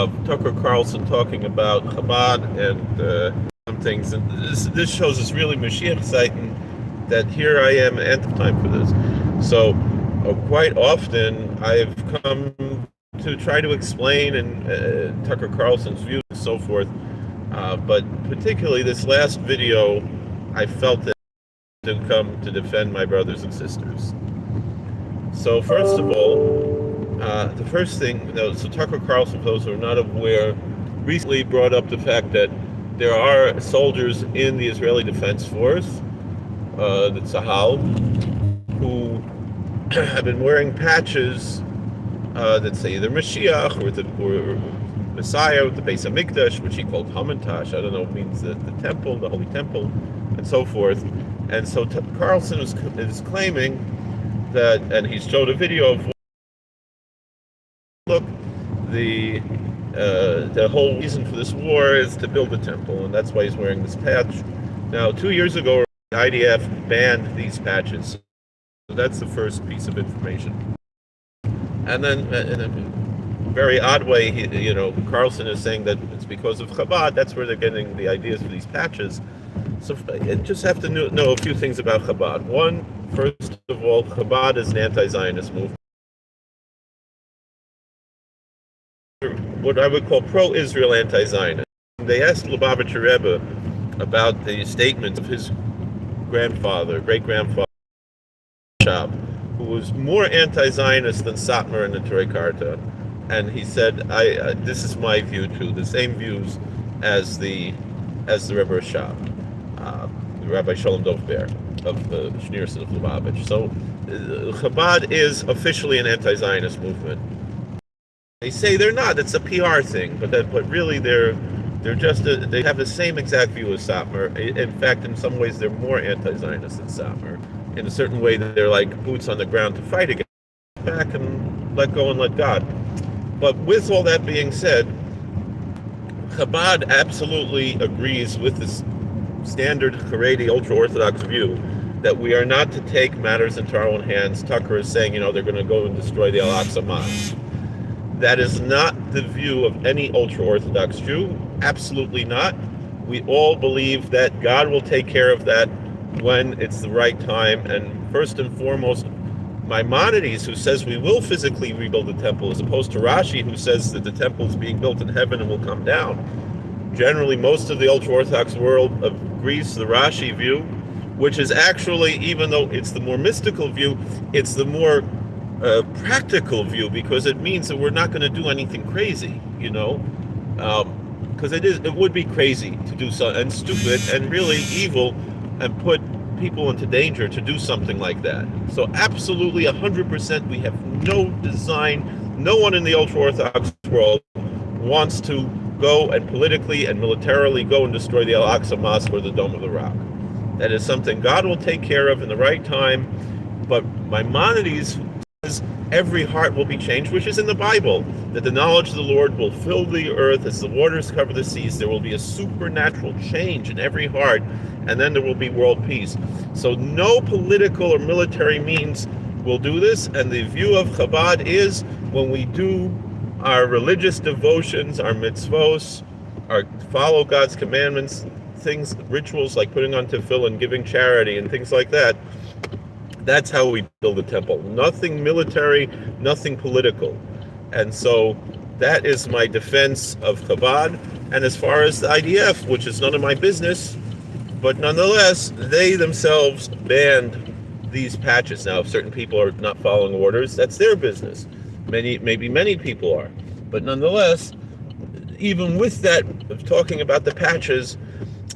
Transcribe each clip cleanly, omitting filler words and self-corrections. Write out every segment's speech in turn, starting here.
of Tucker Carlson talking about Chabad and some things. And this shows us really Mashiach Zeiten, that here I am at the time for this. So quite often I've come to try to explain and Tucker Carlson's views and so forth. But particularly this last video, I felt that to come to defend my brothers and sisters. So first of all, the first thing, so Tucker Carlson, for those who are not aware, recently brought up the fact that there are soldiers in the Israeli Defense Force, the Tzahal, who have been wearing patches that say either Mashiach or Messiah with the Beis HaMikdash, which he called Hamantash. I don't know, it means the temple, the Holy Temple, and so forth. And so Carlson is claiming that, and he showed a video of, look, the whole reason for this war is to build a temple, and that's why he's wearing this patch. Now, 2 years ago, the IDF banned these patches. So that's the first piece of information. And then, in a very odd way, Carlson is saying that it's because of Chabad. That's where they're getting the ideas for these patches. So you just have to know a few things about Chabad. One, first of all, Chabad is an anti-Zionist movement. What I would call pro-Israel anti-Zionist. They asked Koblentzer Rebbe about the statements of his great-grandfather, who was more anti-Zionist than Satmar and the Torah Karta. And he said, this is my view too, the same views as the Rebbe Rashab, Rabbi Shalom Dov Ber of the Schneerson of Lubavitch. So Chabad is officially an anti-Zionist movement. They say they're not, it's a PR thing, but really they're just, they have the same exact view as Satmar. In fact, in some ways they're more anti-Zionist than Satmar. In a certain way, they're like boots on the ground to fight against, back and let go and let God. But with all that being said, Chabad absolutely agrees with this standard Haredi ultra-Orthodox view that we are not to take matters into our own hands. Tucker is saying, they're going to go and destroy the Al-Aqsa Mosque. That is not the view of any ultra-Orthodox Jew. Absolutely not. We all believe that God will take care of that when it's the right time. And first and foremost, Maimonides, who says we will physically rebuild the temple, as opposed to Rashi, who says that the temple is being built in heaven and will come down. Generally, most of the ultra-Orthodox world agrees to the Rashi view, which is actually, even though it's the more mystical view, it's the more practical view, because it means that we're not going to do anything crazy, because it would be crazy to do so, and stupid and really evil, and put people into danger to do something like that. So absolutely 100%, we have no design. No one in the ultra-Orthodox world wants to go and politically and militarily go and destroy the Al-Aqsa Mosque or the Dome of the Rock. That is something God will take care of in the right time. But Maimonides says every heart will be changed, which is in the Bible, that the knowledge of the Lord will fill the earth as the waters cover the seas. There will be a supernatural change in every heart, and then there will be world peace. So no political or military means will do this, and the view of Chabad is when we do our religious devotions, our mitzvos, follow God's commandments, things, rituals like putting on tefillin, giving charity, and things like that, that's how we build a temple. Nothing military, nothing political. And so that is my defense of Chabad. And as far as the IDF, which is none of my business, but nonetheless, they themselves banned these patches. Now, if certain people are not following orders, that's their business. Maybe many people are. But nonetheless, even with that, of talking about the patches,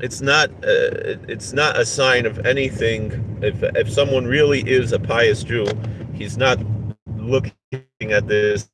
it's not a sign of anything. If someone really is a pious Jew, he's not looking at this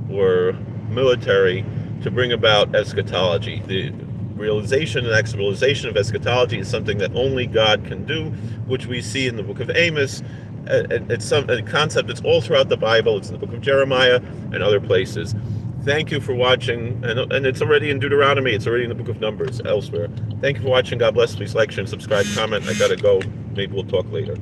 or military to bring about eschatology. The realization and actualization of eschatology is something that only God can do, which we see in the book of Amos. It's a concept that's all throughout the Bible. It's in the book of Jeremiah and other places. Thank you for watching, and it's already in Deuteronomy. It's already in the book of Numbers, elsewhere. Thank you for watching. God bless. Please like, share, and subscribe, comment. I gotta go. Maybe we'll talk later.